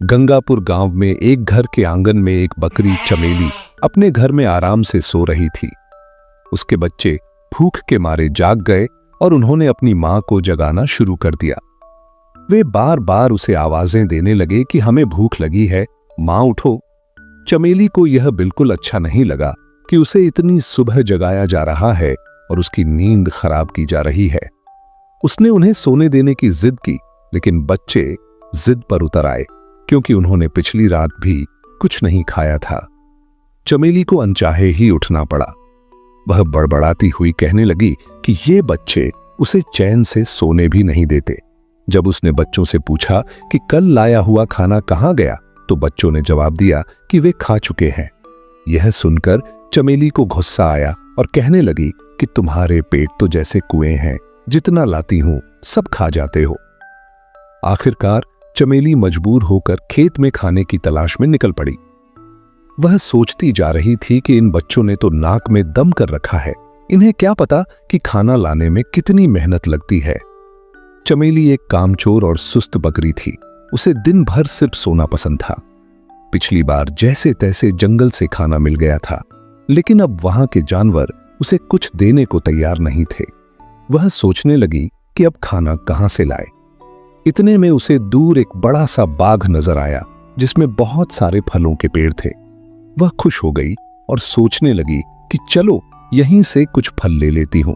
गंगापुर गांव में एक घर के आंगन में एक बकरी चमेली अपने घर में आराम से सो रही थी। उसके बच्चे भूख के मारे जाग गए और उन्होंने अपनी मां को जगाना शुरू कर दिया। वे बार बार उसे आवाजें देने लगे कि हमें भूख लगी है, मां उठो। चमेली को यह बिल्कुल अच्छा नहीं लगा कि उसे इतनी सुबह जगाया जा रहा है और उसकी नींद खराब की जा रही है। उसने उन्हें सोने देने की जिद की, लेकिन बच्चे जिद पर उतर आए क्योंकि उन्होंने पिछली रात भी कुछ नहीं खाया था। चमेली को अनचाहे ही उठना पड़ा। वह बड़बड़ाती हुई कहने लगी कि ये बच्चे उसे चैन से सोने भी नहीं देते। जब उसने बच्चों से पूछा कि कल लाया हुआ खाना कहां गया, तो बच्चों ने जवाब दिया कि वे खा चुके हैं। यह सुनकर चमेली को गुस्सा आया और कहने लगी कि तुम्हारे पेट तो जैसे कुएं हैं, जितना लाती हूं सब खा जाते हो। आखिरकार चमेली मजबूर होकर खेत में खाने की तलाश में निकल पड़ी। वह सोचती जा रही थी कि इन बच्चों ने तो नाक में दम कर रखा है, इन्हें क्या पता कि खाना लाने में कितनी मेहनत लगती है। चमेली एक कामचोर और सुस्त बकरी थी। उसे दिन भर सिर्फ सोना पसंद था। पिछली बार जैसे तैसे जंगल से खाना मिल गया था, लेकिन अब वहां के जानवर उसे कुछ देने को तैयार नहीं थे। वह सोचने लगी कि अब खाना कहां से लाए। इतने में उसे दूर एक बड़ा सा बाग नजर आया जिसमें बहुत सारे फलों के पेड़ थे। वह खुश हो गई और सोचने लगी कि चलो यहीं से कुछ फल ले लेती हूं।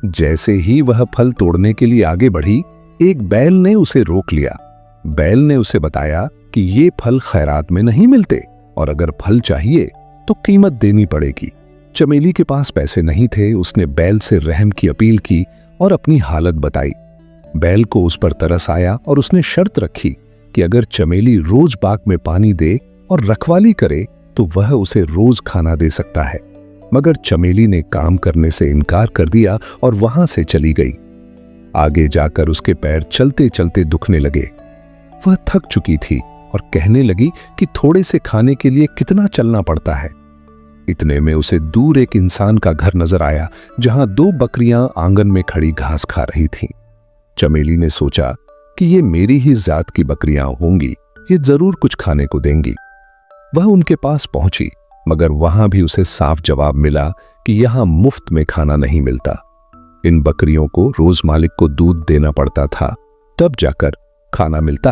जैसे ही वह फल तोड़ने के लिए आगे बढ़ी, एक बैल ने उसे रोक लिया। बैल ने उसे बताया कि ये फल खैरात में नहीं मिलते और अगर फल चाहिए तो कीमत देनी पड़ेगी। चमेली के पास पैसे नहीं थे। उसने बैल से रहम की अपील की और अपनी हालत बताई। बैल को उस पर तरस आया और उसने शर्त रखी कि अगर चमेली रोज बाग में पानी दे और रखवाली करे तो वह उसे रोज खाना दे सकता है। मगर चमेली ने काम करने से इनकार कर दिया और वहां से चली गई। आगे जाकर उसके पैर चलते चलते दुखने लगे। वह थक चुकी थी और कहने लगी कि थोड़े से खाने के लिए कितना चलना पड़ता है। इतने में उसे दूर एक इंसान का घर नजर आया जहां दो बकरियां आंगन में खड़ी घास खा रही थीं। चमेली ने सोचा कि ये मेरी ही जात की बकरियां होंगी, ये जरूर कुछ खाने को देंगी। वह उनके पास पहुंची, मगर वहां भी उसे साफ जवाब मिला कि यहां मुफ्त में खाना नहीं मिलता। इन बकरियों को रोज मालिक को दूध देना पड़ता था, तब जाकर खाना मिलता है।